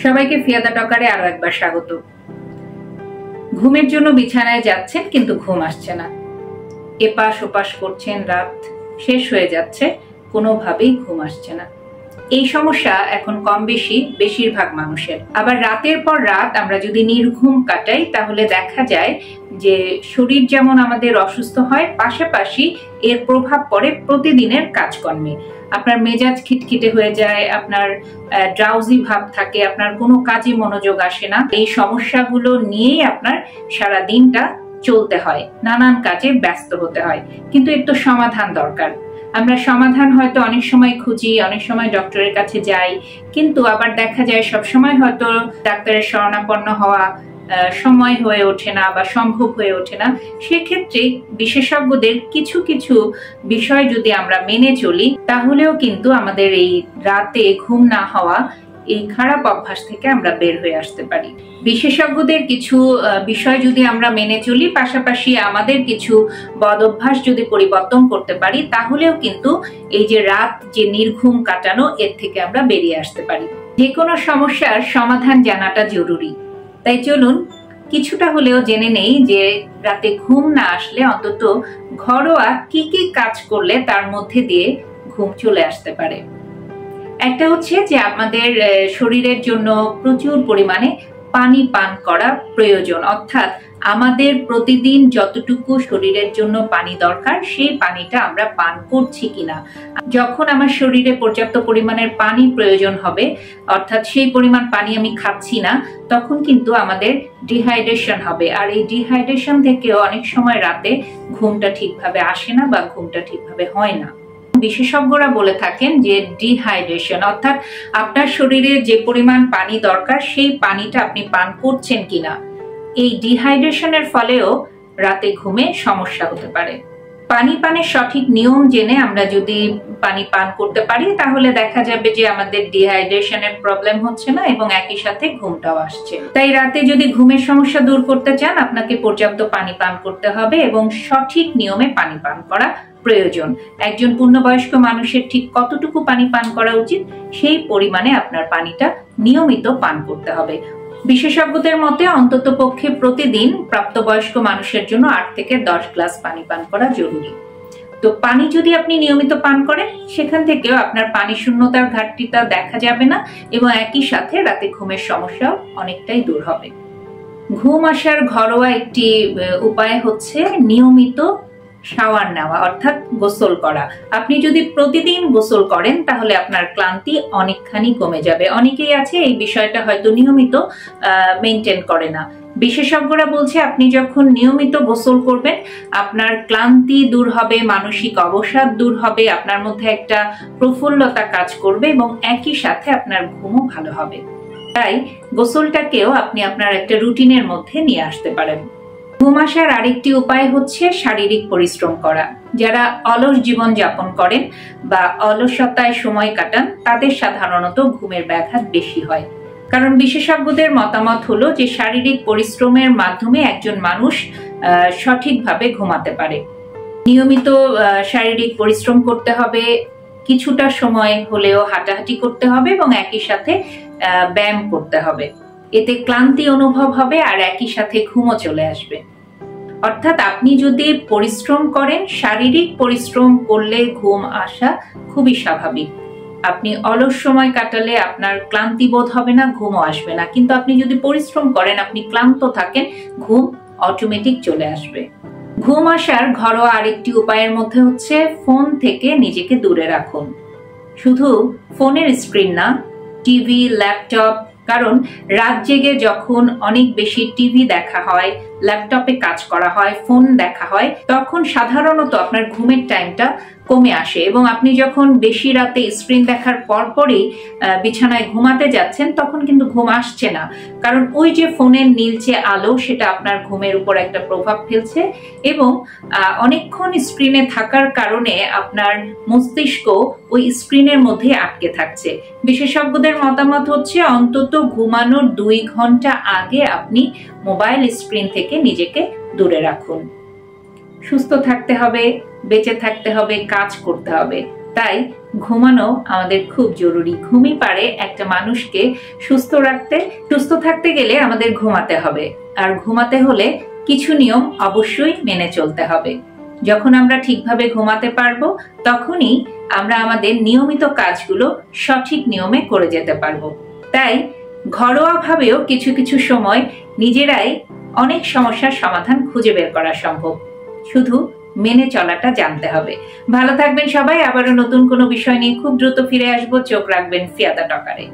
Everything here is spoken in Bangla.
সবাইকে ফিয়াদা টকারে আরো একবার স্বাগত। ঘুমের জন্য বিছানায় যাচ্ছেন কিন্তু ঘুম আসছে না, এপাশ ওপাশ করছেন, রাত শেষ হয়ে যাচ্ছে, কোনোভাবেই ঘুম আসছে না। এই সমস্যা এখন কম বেশি বেশিরভাগ মানুষের। আবার রাতের পর রাত আমরা যদি নির্ঘুম কাটাই তাহলে দেখা যায় যে শরীর যেমন আমাদের অসুস্থ হয়, পাশাপাশি এর প্রভাব পড়ে প্রতিদিনের কাজকর্মে। আপনার মেজাজ খিটখিটে হয়ে যায়, আপনার ড্রাউজি ভাব থাকে, আপনার কোনো কাজে মনোযোগ আসে না। এই সমস্যাগুলো নিয়েই আপনার সারা দিনটা চলতে হয়, নানান কাজে ব্যস্ত হতে হয়। কিন্তু এর তো সমাধান দরকার। আমরা সমাধান হয়তো অনেক সময় খুঁজি, অনেক সময় ডক্টরের কাছে যাই, কিন্তু আবার দেখা যায় সব সময় হয়তো ডাক্তারের শরণাপন্ন হওয়া সময় হয়ে ওঠে না বা সম্ভব হয়ে ওঠে না। সেক্ষেত্রে বিশেষজ্ঞদের কিছু কিছু বিষয় যদি আমরা মেনে চলি তাহলেও কিন্তু আমাদের এই রাতে ঘুম না হওয়া, এই খারাপ অভ্যাস থেকে আমরা বের হয়ে আসতে পারি। বিশেষজ্ঞদের কিছু বিষয় যদি আমরা মেনে চলি, পাশাপাশি আমাদের কিছু বদ অভ্যাস যদি পরিবর্তন করতে পারি, তাহলেও কিন্তু এই যে রাত যে নির্ঘুম কাটানো, এর থেকে আমরা বেরিয়ে আসতে পারি। যে কোনো সমস্যার সমাধান জানাটা জরুরি, তাই চলুন কিছুটা হলেও জেনে নেই যে রাতে ঘুম না আসলে অন্তত ঘরোয়া কি কি কাজ করলে তার মধ্যে দিয়ে ঘুম চলে আসতে পারে। একটা হচ্ছে যে আমাদের শরীরের জন্য প্রচুর পরিমাণে পানি পান করা প্রয়োজন, অর্থাৎ আমাদের প্রতিদিন যতটুকু শরীরের জন্য পানি দরকার সেই পানিটা আমরা পান করছি কিনা। যখন আমার শরীরে পর্যাপ্ত পরিমাণের পানি প্রয়োজন হবে, অর্থাৎ সেই পরিমাণ পানি আমি খাচ্ছি না, তখন কিন্তু আমাদের ডিহাইড্রেশন হবে। আর এই ডিহাইড্রেশন থেকেও অনেক সময় রাতে ঘুমটা ঠিকভাবে আসে না বা ঘুমটা ঠিকভাবে হয় না। বিশেষজ্ঞরা বলে থাকেন যে ডিহাইড্রেশন অর্থাৎ আপনার শরীরে যে পরিমাণ পানি দরকার সেই পানিটা আপনি পান করছেন কিনা, এই ডিহাইড্রেশনের ফলেও রাতে ঘুমে সমস্যা হতে পারে। পানি পানের সঠিক নিয়ম জেনে আমরা যদি পানি পান করতে পারি তাহলে দেখা যাবে যে আমাদের ডিহাইড্রেশনের প্রবলেম হচ্ছে না এবং একই সাথে ঘুমটাও আসছে। তাই রাতে যদি ঘুমের সমস্যা দূর করতে চান, আপনাকে পর্যাপ্ত পানি পান করতে হবে এবং সঠিক নিয়মে পানি পান করা প্রয়োজন। একজন পূর্ণবয়স্ক মানুষের ঠিক কতটুকু পানি পান করা উচিত সেই পরিমাণে আপনার পানিটা নিয়মিত পান করতে হবে। বিশেষজ্ঞদের মতে অন্তত পক্ষে প্রতিদিন প্রাপ্তবয়স্ক মানুষের জন্য 8 থেকে 10 গ্লাস পানি পান করা জরুরি। তো পানি যদি আপনি নিয়মিত পান করেন, সেখান থেকেও আপনার পানি শূন্যতার ঘাটতিটা দেখা যাবে না এবং একই সাথে রাতে ঘুমের সমস্যাও অনেকটাই দূর হবে। ঘুম আসার ঘরোয়া একটি উপায় হচ্ছে নিয়মিত শাওয়ার নেওয়া, অর্থাৎ গোসল করা। আপনি যদি প্রতিদিন গোসল করেন তাহলে আপনার ক্লান্তি অনেকখানি কমে যাবে। অনেকেই আছে এই বিষয়টা হয়তো নিয়মিত মেনটেন করে না। বিশেষজ্ঞরা বলছে আপনি যখন নিয়মিত গোসল করবেন আপনার ক্লান্তি দূর হবে, মানসিক অবসাদ দূর হবে, আপনার মধ্যে একটা প্রফুল্লতা কাজ করবে এবং একই সাথে আপনার ঘুমও ভালো হবে। তাই গোসলটাকেও আপনি আপনার একটা রুটিনের মধ্যে নিয়ে আসতে পারেন। ঘুম আসার আরেকটি উপায় হচ্ছে শারীরিক পরিশ্রম করা। যারা অলস জীবন যাপন করেন বা অলসতায় সময় কাটান তাদের সাধারণত ঘুমের ব্যাঘাত বেশি হয়। কারণ বিশেষজ্ঞদের মতামত হলো যে শারীরিক পরিশ্রমের মাধ্যমে একজন মানুষ সঠিকভাবে ঘুমাতে পারে। নিয়মিত শারীরিক পরিশ্রম করতে হবে, কিছুটা সময় হলেও হাঁটাহাঁটি করতে হবে এবং একই সাথে ব্যায়াম করতে হবে। এতে ক্লান্তি অনুভব হবে আর একই সাথে ঘুমও চলে আসবে। অর্থাৎ আপনি যদি পরিশ্রম করেন, শারীরিক পরিশ্রম করলে ঘুম আসা খুবই স্বাভাবিক। আপনি অলস সময় কাটালে আপনার ক্লান্তি বোধ হবে না, ঘুমও আসবে না। কিন্তু আপনি যদি পরিশ্রম করেন, আপনি ক্লান্ত থাকেন, ঘুম অটোমেটিক চলে আসবে। ঘুম আসার ঘরোয়া আরেকটি উপায়ের মধ্যে হচ্ছে ফোন থেকে নিজেকে দূরে রাখুন। শুধু ফোনের স্ক্রিন না, টিভি, ল্যাপটপ। কারণ রাত জেগে যখন অনেক বেশি টিভি দেখা হয়, ল্যাপটপে কাজ করা হয়, ফোন দেখা হয়, তখন সাধারণত আপনার ঘুমের টাইমটা কমে আসে এবং আপনি যখন বেশি রাতে স্ক্রিন দেখার পরপরই বিছানায় ঘুমাতে যাচ্ছেন তখন কিন্তু ঘুম আসছে না। কারণ ওই যে ফোনের নীলচে আলো, সেটা আপনার ঘুমের উপর একটা প্রভাব ফেলছে এবং অনেকক্ষণ স্ক্রিনে থাকার কারণে আপনার মস্তিষ্ক ওই স্ক্রিনের মধ্যে আটকে থাকছে। বিশেষজ্ঞদের মতামত হচ্ছে অন্তত ঘুমানোর 2 ঘন্টা আগে আপনি মোবাইল স্ক্রিন থেকে নিজেকে দূরে রাখুন। সুস্থ থাকতে হবে, বেঁচে থাকতে হবে, কাজ করতে হবে। তাই ঘুমানো আমাদের খুব জরুরি। ঘুমই পারে একটা মানুষকে সুস্থ রাখতে। সুস্থ থাকতে গেলে আমাদের ঘুমাতে হবে, আর ঘুমাতে হলে কিছু নিয়ম অবশ্যই মেনে চলতে হবে। যখন আমরা ঠিকভাবে ঘুমাতে পারবো, তখনই আমরা আমাদের নিয়মিত কাজগুলো সঠিক নিয়মে করে যেতে পারবো। তাই ঘরোয়াভাবেও কিছু কিছু সময় নিজেরাই অনেক সমস্যার সমাধান খুঁজে বের করা সম্ভব, শুধু মেনে চলাটা জানতে হবে। ভালো থাকবেন সবাই। আবারও নতুন কোনো বিষয় নিয়ে খুব দ্রুত ফিরে আসবো। চোখ রাখবেন ফিয়াদা টকারে।